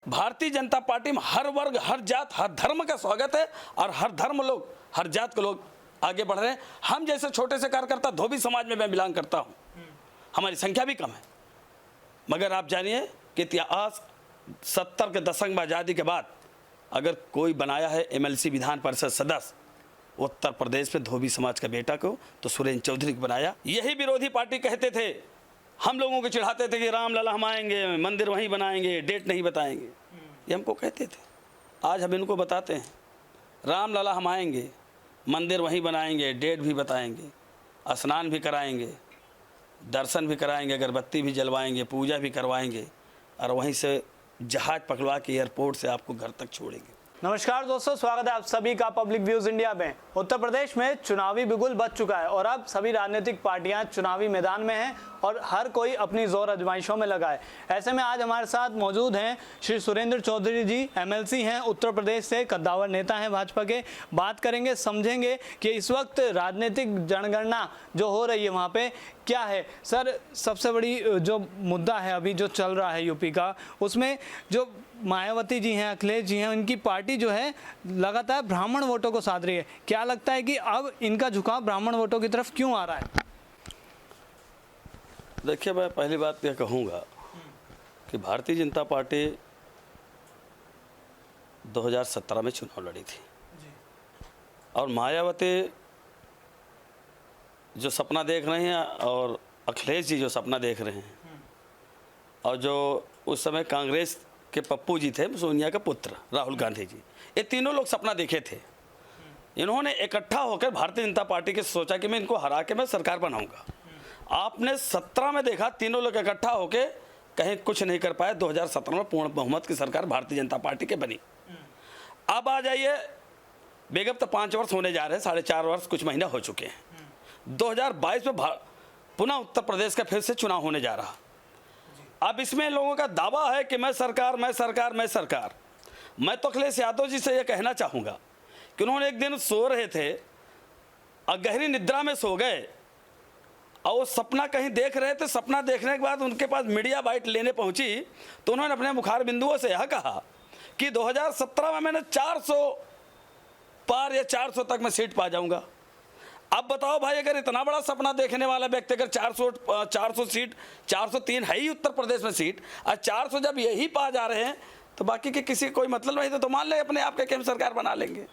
Bharatiya Janata party में हर वर्ग, हर जात, हर धर्म का स्वागत है और हर धर्म लोग, हर जात के लोग आगे बढ़ रहे हैं। हम जैसे छोटे से कार्यकर्ता धोबी समाज में मैं बिलोंग करता हूँ, हमारी संख्या भी कम है, मगर आप जानिए कि इतिहास 70 के दशक में आज़ादी के बाद अगर कोई बनाया है MLC विधान परिषद सदस्य उत्तर प्रदेश में धोबी समाज का बेटा को, तो सुरेंद्र चौधरी को बनाया। यही विरोधी पार्टी कहते थे, हम लोगों को चिढ़ाते थे कि रामलला हम आएंगे, मंदिर वहीं बनाएंगे, डेट नहीं बताएंगे, ये हमको कहते थे। आज हम इनको बताते हैं, रामलला हम आएंगे, मंदिर वहीं बनाएंगे, डेट भी बताएंगे, स्नान भी कराएंगे, दर्शन भी कराएंगे, अगरबत्ती भी जलवाएंगे, पूजा भी करवाएंगे और वहीं से जहाज पकड़वा के एयरपोर्ट से आपको घर तक छोड़ेंगे। नमस्कार दोस्तों, स्वागत है आप सभी का पब्लिक व्यूज इंडिया में। उत्तर प्रदेश में चुनावी बिगुल बज चुका है और अब सभी राजनीतिक पार्टियां चुनावी मैदान में हैं और हर कोई अपनी जोर आजमाइशों में लगा है। ऐसे में आज हमारे साथ मौजूद हैं श्री सुरेंद्र चौधरी जी, MLC हैं उत्तर प्रदेश से, कद्दावर नेता हैं भाजपा के। बात करेंगे, समझेंगे कि इस वक्त राजनीतिक जनगणना जो हो रही है वहाँ पे क्या है। सर, सबसे बड़ी जो मुद्दा है अभी जो चल रहा है यूपी का, उसमें जो मायावती जी हैं, अखिलेश जी हैं, उनकी पार्टी जो है लगातार ब्राह्मण वोटों को साध रही है। क्या लगता है कि अब इनका झुकाव ब्राह्मण वोटों की तरफ क्यों आ रहा है? देखिए, मैं पहली बात यह कहूँगा कि भारतीय जनता पार्टी 2017 में चुनाव लड़ी थी और मायावती जो सपना देख रहे हैं और अखिलेश जी जो सपना देख रहे हैं और जो उस समय कांग्रेस के पप्पू जी थे, सोनिया के पुत्र राहुल गांधी जी, ये तीनों लोग सपना देखे थे। इन्होंने इकट्ठा होकर भारतीय जनता पार्टी के सोचा कि मैं इनको हरा के मैं सरकार बनाऊंगा। आपने 17 में देखा, तीनों लोग इकट्ठा होकर कहीं कुछ नहीं कर पाए। 2017 में पूर्ण बहुमत की सरकार भारतीय जनता पार्टी के बनी। अब आ जाइए, बेगम तो 5 वर्ष होने जा रहे हैं, 4.5 वर्ष कुछ महीना हो चुके हैं। 2022 में पुनः उत्तर प्रदेश का फिर से चुनाव होने जा रहा। अब इसमें लोगों का दावा है कि मैं सरकार, मैं सरकार, मैं सरकार। मैं तो अखिलेश यादव जी से यह कहना चाहूँगा कि उन्होंने एक दिन सो रहे थे और गहरी निद्रा में सो गए और वो सपना कहीं देख रहे थे। सपना देखने के बाद उनके पास मीडिया बाइट लेने पहुंची तो उन्होंने अपने मुखार बिंदुओं से यह कहा कि 2017 में मैंने 400 पार या 400 तक मैं सीट पा जाऊंगा। अब बताओ भाई, अगर इतना बड़ा सपना देखने वाला व्यक्ति अगर 400 सीट, 403 है ही उत्तर प्रदेश में सीट, और 400 जब यही पा जा रहे हैं तो बाकी के किसी कोई मतलब नहीं, तो मान ले अपने आप के हम सरकार बना लेंगे।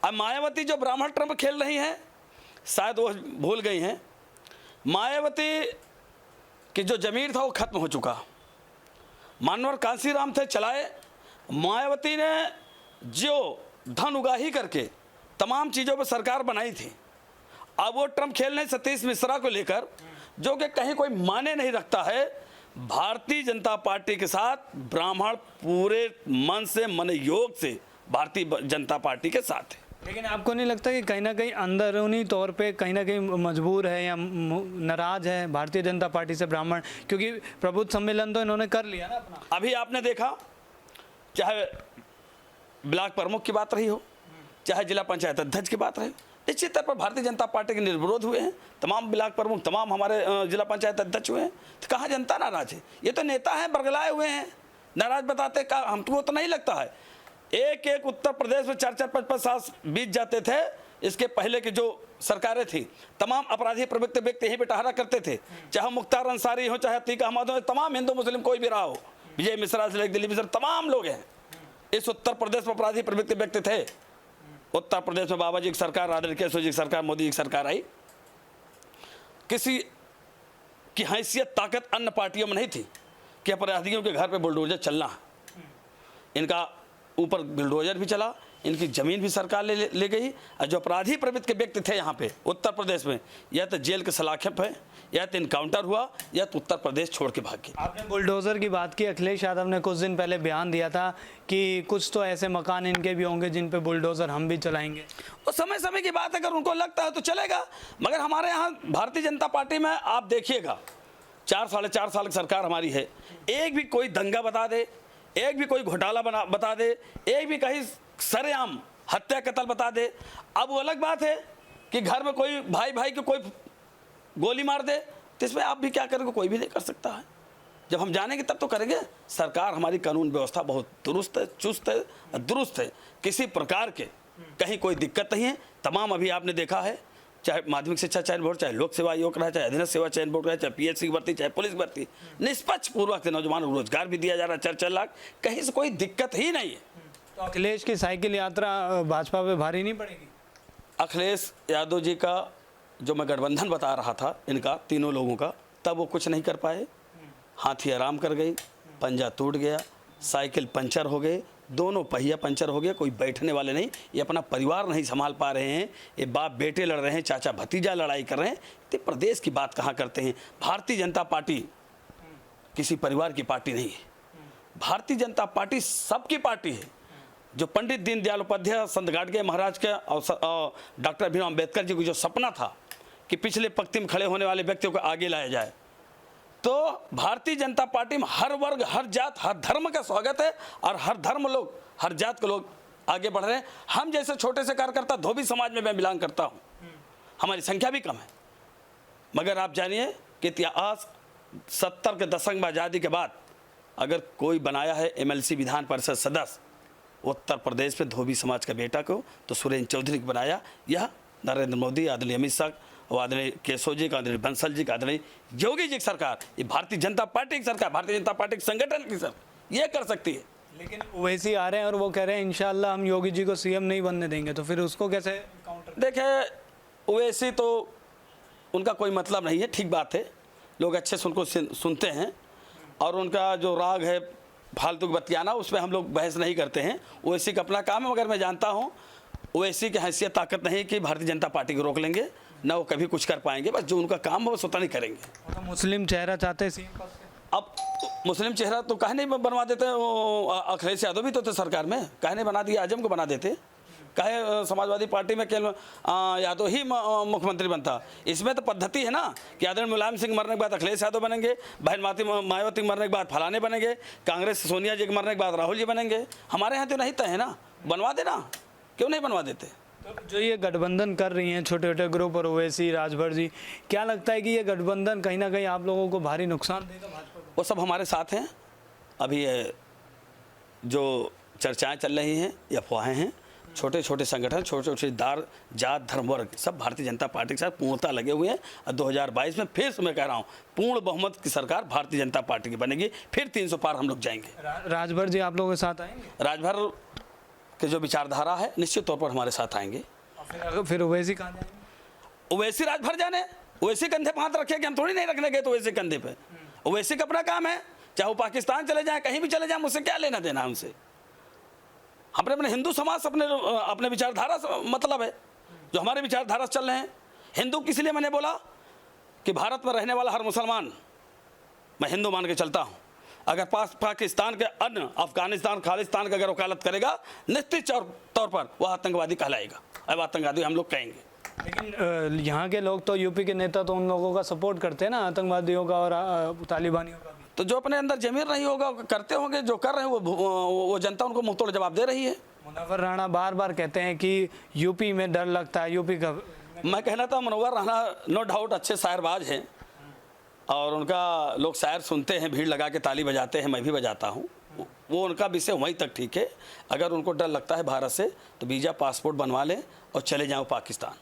अब मायावती जो ब्राह्मण ट्रम्प खेल रही हैं, शायद वो भूल गई हैं। मायावती की जो जमीर था वो खत्म हो चुका। मानवर कांसीराम थे चलाए, मायावती ने जो धन उगाही करके तमाम चीज़ों पर सरकार बनाई थी। अब वो ट्रम्प खेलने सतीश मिश्रा को लेकर, जो कि कहीं कोई माने नहीं रखता है। भारतीय जनता पार्टी के साथ ब्राह्मण पूरे मन से, मन योग से भारतीय जनता पार्टी के साथ है। लेकिन आपको नहीं लगता कि कहीं ना कहीं अंदरूनी तौर पे कहीं ना कहीं मजबूर है या नाराज है भारतीय जनता पार्टी से ब्राह्मण, क्योंकि प्रबुद्ध सम्मेलन तो इन्होंने कर लिया ना अपना। अभी आपने देखा, चाहे ब्लॉक प्रमुख की बात रही हो, चाहे जिला पंचायत अध्यक्ष की बात रहे, निश्चित तौर पर भारतीय जनता पार्टी के निर्विरोध हुए हैं। तमाम ब्लॉक प्रमुख, तमाम हमारे जिला पंचायत अध्यक्ष हुए हैं। तो कहाँ जनता नाराज है? ये तो नेता हैं, बरगलाए हुए हैं, नाराज बताते का हमको तो नहीं लगता है। एक उत्तर प्रदेश में 4-4, 5-5 साल बीत जाते थे। इसके पहले की जो सरकारें थी, तमाम अपराधी प्रवृत्त व्यक्ति यहीं पे ठहरा करते थे, चाहे मुख्तार अंसारी हो, चाहे अतीक अहमद हो, तमाम हिंदू मुस्लिम कोई भी रहा हो, विजय मिश्रा से लेकर दिलीप मिश्रा, तमाम लोग हैं इस उत्तर प्रदेश में अपराधी प्रवृत्त व्यक्ति थे। उत्तर प्रदेश में बाबा जी की सरकार, राधे केशव जी की सरकार, मोदी जी की सरकार आई। किसी की हैसियत, ताकत अन्य पार्टियों में नहीं थी कि अपराधियों के घर पे बुलडोजर चलना। इनका ऊपर बुलडोजर भी चला, इनकी ज़मीन भी सरकार ले गई। और जो अपराधी प्रवृत्ति के व्यक्ति थे यहाँ पे उत्तर प्रदेश में, या तो जेल के सलाखे पे, या तो इनकाउंटर हुआ, या तो उत्तर प्रदेश छोड़ के भाग गए। आपने बुलडोजर की बात की, अखिलेश यादव ने कुछ दिन पहले बयान दिया था कि कुछ तो ऐसे मकान इनके भी होंगे जिन पे बुलडोजर हम भी चलाएंगे। वो समय समय की बात है, अगर उनको लगता है तो चलेगा। मगर हमारे यहाँ भारतीय जनता पार्टी में आप देखिएगा, 4-4.5 साल की सरकार हमारी है, एक भी कोई दंगा बता दे, एक भी कोई घोटाला बता दे, एक भी कहीं सरेआम हत्या कत्ल बता दे। अब वो अलग बात है कि घर में कोई भाई को कोई गोली मार दे, तो इसमें आप भी क्या करेंगे? कोई भी नहीं कर सकता है। जब हम जानेंगे तब तो करेंगे। सरकार हमारी कानून व्यवस्था बहुत दुरुस्त है, चुस्त है, दुरुस्त है, किसी प्रकार के कहीं कोई दिक्कत नहीं है। तमाम अभी आपने देखा है, चाहे माध्यमिक शिक्षा चयन बोर्ड, चाहे लोक सेवा आयोग रहा, चाहे अधीनस्थ सेवा चयन बोर्ड रहा, चाहे पीएससी की भर्ती, चाहे पुलिस भर्ती, निष्पक्ष पूर्वक से नौजवान को रोजगार भी दिया जा रहा है 4-4 लाख, कहीं से कोई दिक्कत ही नहीं है। तो अखिलेश की साइकिल यात्रा भाजपा पे भारी नहीं पड़ेगी? अखिलेश यादव जी का जो मैं गठबंधन बता रहा था इनका, तीनों लोगों का, तब वो कुछ नहीं कर पाए। हाथी आराम कर गई, पंजा टूट गया, साइकिल पंचर हो गए, दोनों पहिया पंचर हो गया, कोई बैठने वाले नहीं। ये अपना परिवार नहीं संभाल पा रहे हैं, ये बाप बेटे लड़ रहे हैं, चाचा भतीजा लड़ाई कर रहे हैं, तो प्रदेश की बात कहाँ करते हैं। भारतीय जनता पार्टी किसी परिवार की पार्टी नहीं है, भारतीय जनता पार्टी सबकी पार्टी है। जो पंडित दीनदयाल उपाध्याय, संत गाडगे महाराज के और डॉक्टर भीमराव अम्बेडकर जी को जो सपना था कि पिछले पंक्ति में खड़े होने वाले व्यक्तियों को आगे लाया जाए, तो भारतीय जनता पार्टी में हर वर्ग, हर जात, हर धर्म का स्वागत है और हर धर्म लोग, हर जात के लोग आगे बढ़ रहे हैं। हम जैसे छोटे से कार्यकर्ता धोबी समाज में मैं बिलोंग करता हूँ, हमारी संख्या भी कम है, मगर आप जानिए कि इतिहास 70 के दशक में आज़ादी के बाद अगर कोई बनाया है MLC विधान परिषद सदस्य उत्तर प्रदेश में धोबी समाज का बेटा को, तो सुरेंद्र चौधरी को बनाया। यह नरेंद्र मोदी, आदरणीय अमित शाह और आदरणीय केशव जी का, आदरणीय बंसल जी का, आदरणीय योगी जी की सरकार, ये भारतीय जनता पार्टी की सरकार, भारतीय जनता पार्टी के संगठन की सर ये कर सकती है। लेकिन ओवैसी आ रहे हैं और वो कह रहे हैं इंशाल्लाह हम योगी जी को CM नहीं बनने देंगे, तो फिर उसको कैसे काउंटर? देखें, ओवैसी तो उनका कोई मतलब नहीं है, ठीक बात है, लोग अच्छे से उनको सुनते हैं और उनका जो राग है फालतू बतियाना, उसमें हम लोग बहस नहीं करते हैं। ओवैसी का अपना काम है, मगर मैं जानता हूँ ओवैसी की हैसियत ताकत नहीं कि भारतीय जनता पार्टी को रोक लेंगे, ना वो कभी कुछ कर पाएंगे। बस जो उनका काम है वो स्वतः नहीं करेंगे। तो मुस्लिम चेहरा चाहते हैं CM पद पे? अब मुस्लिम चेहरा तो काहे नहीं बनवा देते, अखिलेश यादव भी तो थे सरकार में, काहे नहीं बना दिया, आजम को बना देते, काहे समाजवादी पार्टी में केवल यादव ही मुख्यमंत्री बनता। इसमें तो पद्धति है ना कि आदरणीय मुलायम सिंह मरने के बाद अखिलेश यादव बनेंगे, बहन मायावती मरने के बाद फलाने बनेंगे, कांग्रेस सोनिया जी के मरने के बाद राहुल जी बनेंगे। हमारे यहाँ तो नहीं तय है ना, बनवा देना, क्यों नहीं बनवा देते। तो जो ये गठबंधन कर रही हैं छोटे छोटे ग्रुप और ओवैसी, राजभर जी, क्या लगता है कि ये गठबंधन कहीं ना कहीं आप लोगों को भारी नुकसान देगा भाजपा को? वो सब हमारे साथ हैं। अभी जो चर्चाएं चल रही हैं, ये अफवाहें हैं, छोटे छोटे संगठन, छोटे छोटे जात धर्म वर्ग सब भारतीय जनता पार्टी के साथ पूर्णता लगे हुए हैं। और 2022 में फिर से मैं कह रहा हूँ, पूर्ण बहुमत की सरकार भारतीय जनता पार्टी की बनेगी, फिर 300 पार हम लोग जाएंगे। राजभर जी आप लोगों के साथ आएंगे? राजभर के जो विचारधारा है निश्चित तौर पर हमारे साथ आएंगे। फिर ओवैसी कहाँ जाएंगे? ओवैसी राजभर जाने, ओवैसी कंधे पे हाथ रखेंगे, हम थोड़ी नहीं रखने गए तो ओवैसी कंधे पे। ओवैसी का अपना काम है, चाहे वो पाकिस्तान चले जाए, कहीं भी चले जाए, मुझसे क्या लेना देना हमसे। हमने अपने हिंदू समाज से अपने विचारधारा से मतलब है, जो हमारे विचारधारा से चल रहे हैं। हिंदू किस लिए मैंने बोला कि भारत में रहने वाला हर मुसलमान मैं हिंदू मान के चलता हूँ। अगर पाकिस्तान के अन्य, अफगानिस्तान, खालिस्तान का अगर वकालत करेगा, निश्चित तौर पर वह आतंकवादी कहलाएगा। अब आतंकवादी हम लोग कहेंगे। लेकिन यहाँ के लोग तो, यूपी के नेता तो उन लोगों का सपोर्ट करते हैं ना, आतंकवादियों का और तालिबानियों का भी। तो जो अपने अंदर जमीर नहीं होगा करते होंगे, जो कर रहे हैं वो जनता उनको मुंह तोड़ जवाब दे रही है। मुनव्वर राणा बार बार कहते हैं कि यूपी में डर लगता है, यूपी का। मैं कहना था मुनव्वर राणा नो डाउट अच्छे शायरबाज हैं और उनका लोग शायर सुनते हैं, भीड़ लगा के ताली बजाते हैं, मैं भी बजाता हूँ, वो उनका विषय वहीं तक ठीक है। अगर उनको डर लगता है भारत से तो वीज़ा पासपोर्ट बनवा लें और चले जाओ पाकिस्तान,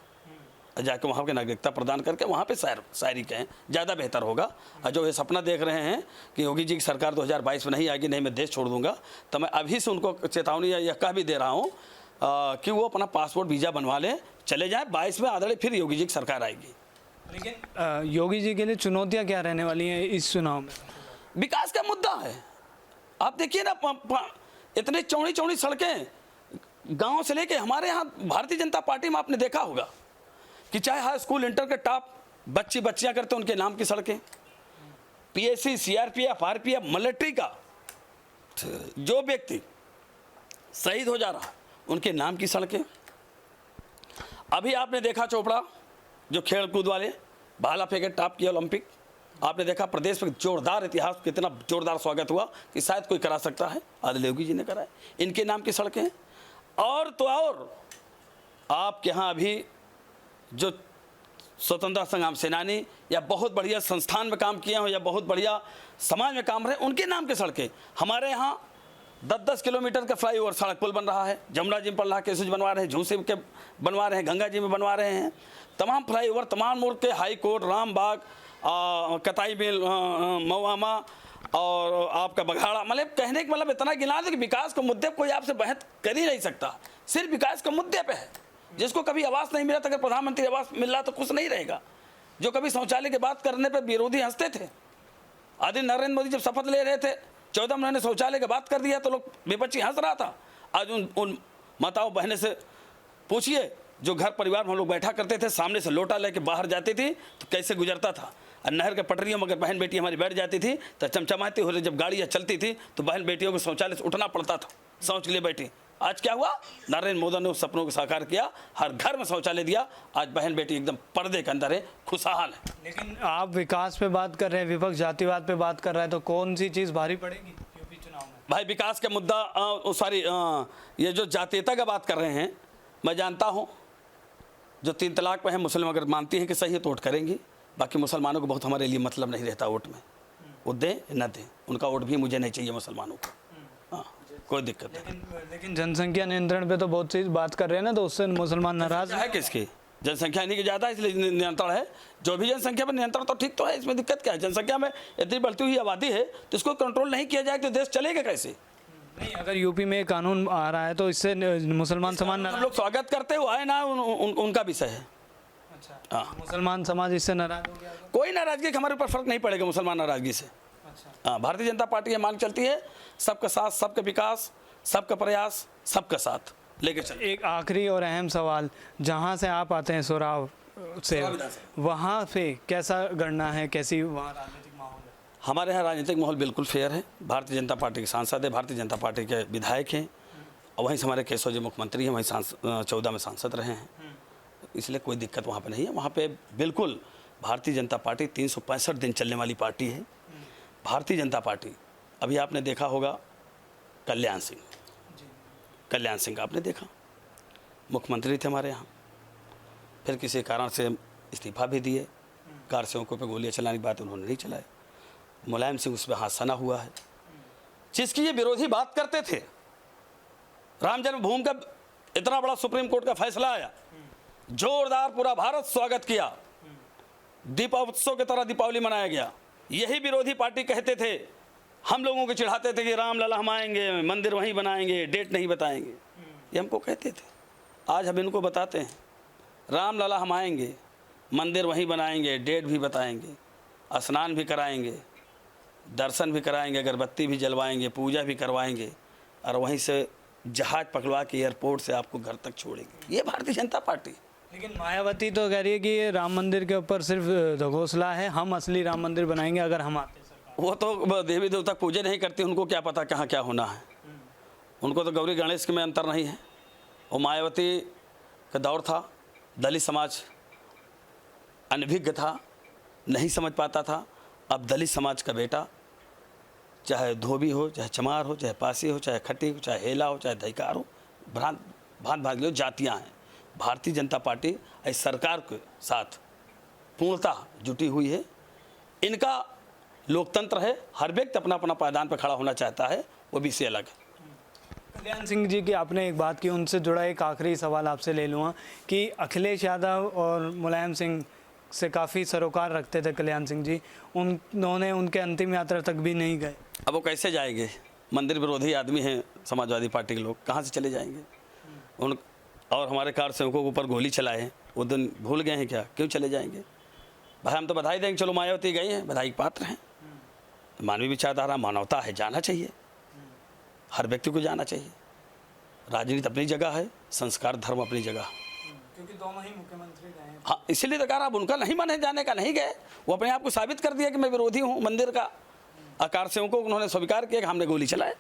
जाके वहाँ की नागरिकता प्रदान करके वहाँ पे शायरी कहें, ज़्यादा बेहतर होगा। और जो ये सपना देख रहे हैं कि योगी जी की सरकार 2022 में नहीं आएगी, नहीं मैं देश छोड़ दूंगा, तो मैं अभी से उनको चेतावनी या कह भी दे रहा हूँ कि वो अपना पासपोर्ट वीज़ा बनवा लें, चले जाएँ। 22 में आदरणीय फिर योगी जी की सरकार आएगी। लेकिन योगी जी के लिए चुनौतियाँ क्या रहने वाली हैं इस चुनाव में? विकास का मुद्दा है। आप देखिए ना, इतनी चौड़ी चौड़ी सड़कें गाँव से लेके हमारे यहाँ भारतीय जनता पार्टी में आपने देखा होगा कि चाहे हाई स्कूल इंटर के टॉप बच्चियां करते उनके नाम की सड़कें, PSC, CRPF, RPF, मिलिट्री का जो व्यक्ति शहीद हो जा रहा उनके नाम की सड़कें। अभी आपने देखा चोपड़ा जो खेल कूद वाले भाला फेंके टॉप की ओलंपिक, आपने देखा प्रदेश में जोरदार इतिहास, कितना जोरदार स्वागत हुआ कि शायद कोई करा सकता है, आदरणीय योगी जी ने कराए, इनके नाम की सड़कें। और तो और आपके यहाँ अभी जो स्वतंत्रता संग्राम सेनानी या बहुत बढ़िया संस्थान में काम किए हों या बहुत बढ़िया समाज में काम रहे, उनके नाम के सड़कें। हमारे यहाँ 10-10 किलोमीटर का फ्लाईओवर सड़क पुल बन रहा है, जमुना जी में पड़ रहा है, केसुज बनवा रहे हैं, झूसी के बनवा रहे हैं, गंगा जी में बनवा रहे हैं। तमाम फ्लाईओवर, तमाम मुल्क के हाई कोर्ट, रामबाग, कताई मिल, मवामा और आपका बघाड़ा, मतलब कहने का मतलब इतना गिना दे कि विकास के मुद्दे कोई आपसे बहस कर ही नहीं सकता। सिर्फ विकास के मुद्दे पे है। जिसको कभी आवास नहीं मिला था, अगर प्रधानमंत्री आवास मिल रहा तो खुश नहीं रहेगा। जो कभी शौचालय की बात करने पर विरोधी हंसते थे, आदि नरेंद्र मोदी जब शपथ ले रहे थे 14 महीने शौचालय की बात कर दिया तो लोग विपक्षी हंस रहा था। आज उन माताओं बहने से पूछिए जो घर परिवार में हम लोग बैठा करते थे, सामने से लोटा लेके बाहर जाती थी तो कैसे गुजरता था। और नहर के पटरियों में अगर बहन बेटी हमारी बैठ जाती थी तो चमचमाती हो रही, जब गाड़ियाँ चलती थी तो बहन बेटियों को शौचालय से उठना पड़ता था, शौच लिए बैठी। आज क्या हुआ? नरेंद्र मोदी ने उस सपनों को साकार किया, हर घर में शौचालय दिया। आज बहन बेटी एकदम पर्दे के अंदर है, खुशहाल है। लेकिन आप विकास पे बात कर रहे हैं, विपक्ष जातिवाद पे बात कर रहा है, तो कौन सी चीज़ भारी पड़ेगी यूपी चुनाव में? भाई विकास का मुद्दा ये जो जातीयता का बात कर रहे हैं, मैं जानता हूँ जो 3 तलाक पे है, मुस्लिम अगर मानती हैं कि सही है तो वोट करेंगी। बाकी मुसलमानों को बहुत हमारे लिए मतलब नहीं रहता वोट में, वो दें न दें, उनका वोट भी मुझे नहीं चाहिए मुसलमानों को। हाँ, कोई दिक्कत नहीं। लेकिन जनसंख्या नियंत्रण पे तो बहुत सी बात कर रहे हैं ना, तो उससे मुसलमान नाराज है। किसकी जनसंख्या इन्हीं की ज़्यादा है इसलिए नियंत्रण है। जो भी जनसंख्या पर नियंत्रण तो ठीक तो है, इसमें दिक्कत क्या है? जनसंख्या में इतनी बढ़ती हुई आबादी है तो इसको कंट्रोल नहीं किया जाए तो देश चलेगा कैसे? नहीं, अगर यूपी में कानून आ रहा है तो इससे मुसलमान समाज हम लोग स्वागत करते हुए आए ना, उनका विषय है। अच्छा, हाँ, मुसलमान समाज इससे नाराज हो गया? कोई नाराजगी हमारे ऊपर फर्क नहीं पड़ेगा मुसलमान नाराजगी से। अच्छा, हाँ, भारतीय जनता पार्टी ये मांग चलती है, सबका साथ, सबका विकास, सबका प्रयास, सबका साथ लेके चले। एक आखिरी और अहम सवाल, जहाँ से आप आते हैं सोराव से, वहाँ पे कैसा गणना है, कैसी वहाँ राजनीतिक माहौल है? हमारे यहाँ राजनीतिक माहौल बिल्कुल फेयर है। भारतीय जनता पार्टी के सांसद है, भारतीय जनता पार्टी के विधायक हैं और वहीं से हमारे केशव जी मुख्यमंत्री हैं, वहीं 14 में सांसद रहे हैं, इसलिए कोई दिक्कत वहाँ पे नहीं है। वहाँ पे बिल्कुल भारतीय जनता पार्टी 365 दिन चलने वाली पार्टी है। भारतीय जनता पार्टी, अभी आपने देखा होगा कल्याण सिंह आपने देखा, मुख्यमंत्री थे हमारे यहाँ, फिर किसी कारण से इस्तीफा भी दिए, कार सेवकों पे गोलियां चलाने की बात उन्होंने नहीं चलाई। मुलायम सिंह उस पर हाथ सना हुआ है, जिसकी ये विरोधी बात करते थे। राम जन्मभूमि का इतना बड़ा सुप्रीम कोर्ट का फैसला आया, जोरदार पूरा भारत स्वागत किया, दीपोत्सव की तरह दीपावली मनाया गया। यही विरोधी पार्टी कहते थे, हम लोगों को चिढ़ाते थे कि राम लला हम आएंगे, मंदिर वहीं बनाएंगे, डेट नहीं बताएंगे, ये हमको कहते थे। आज हम इनको बताते हैं, राम लला हम आएंगे, मंदिर वहीं बनाएंगे, डेट भी बताएंगे, स्नान भी कराएंगे, दर्शन भी कराएंगे, अगरबत्ती भी जलवाएंगे, पूजा भी करवाएंगे और वहीं से जहाज पकड़वा के एयरपोर्ट से आपको घर तक छोड़ेंगे। ये भारतीय जनता पार्टी। लेकिन मायावती तो कह रही है कि ये राम मंदिर के ऊपर सिर्फ घोषला है, हम असली राम मंदिर बनाएंगे अगर हम आते हैं। वो तो देवी देवता पूजा नहीं करती, उनको क्या पता कहाँ क्या होना है। उनको तो गौरी गणेश के में अंतर नहीं है। वो मायावती का दौर था, दलित समाज अनभिज्ञ था, नहीं समझ पाता था। अब दलित समाज का बेटा, चाहे धोबी हो, चाहे चमार हो, चाहे पासी हो, चाहे खट्टी हो, चाहे हेला हो, चाहे दहीकार हो, भांत लो जातियाँ हैं। भारतीय जनता पार्टी इस सरकार के साथ पूर्णतः जुटी हुई है। इनका लोकतंत्र है, हर व्यक्ति अपना अपना पायदान पर खड़ा होना चाहता है, वो भी से अलग है। कल्याण सिंह जी की आपने एक बात की, उनसे जुड़ा एक आखिरी सवाल आपसे ले लूँगा कि अखिलेश यादव और मुलायम सिंह से काफ़ी सरोकार रखते थे कल्याण सिंह जी, उन्होंने उनके अंतिम यात्रा तक भी नहीं गए। अब वो कैसे जाएंगे? मंदिर विरोधी आदमी हैं समाजवादी पार्टी के लोग, कहाँ से चले जाएंगे? उन और हमारे कार सेवकों के ऊपर गोली चलाए, वो दिन भूल गए हैं क्या? क्यों चले जाएंगे? भाई हम तो बधाई देंगे, चलो मायावती गई हैं, बधाई के पात्र हैं। मानवीय विचारधारा, मानवता है, जाना चाहिए, हर व्यक्ति को जाना चाहिए। राजनीति अपनी जगह है, संस्कार धर्म अपनी जगह, क्योंकि दोनों ही मुख्यमंत्री रहे हैं। हाँ, इसीलिए तो कहा, अब उनका नहीं मन है जाने का, नहीं गए। वो अपने आप को साबित कर दिया कि मैं विरोधी हूँ मंदिर का। आकार सेवकों को उन्होंने स्वीकार किया कि हमने गोली चलाए।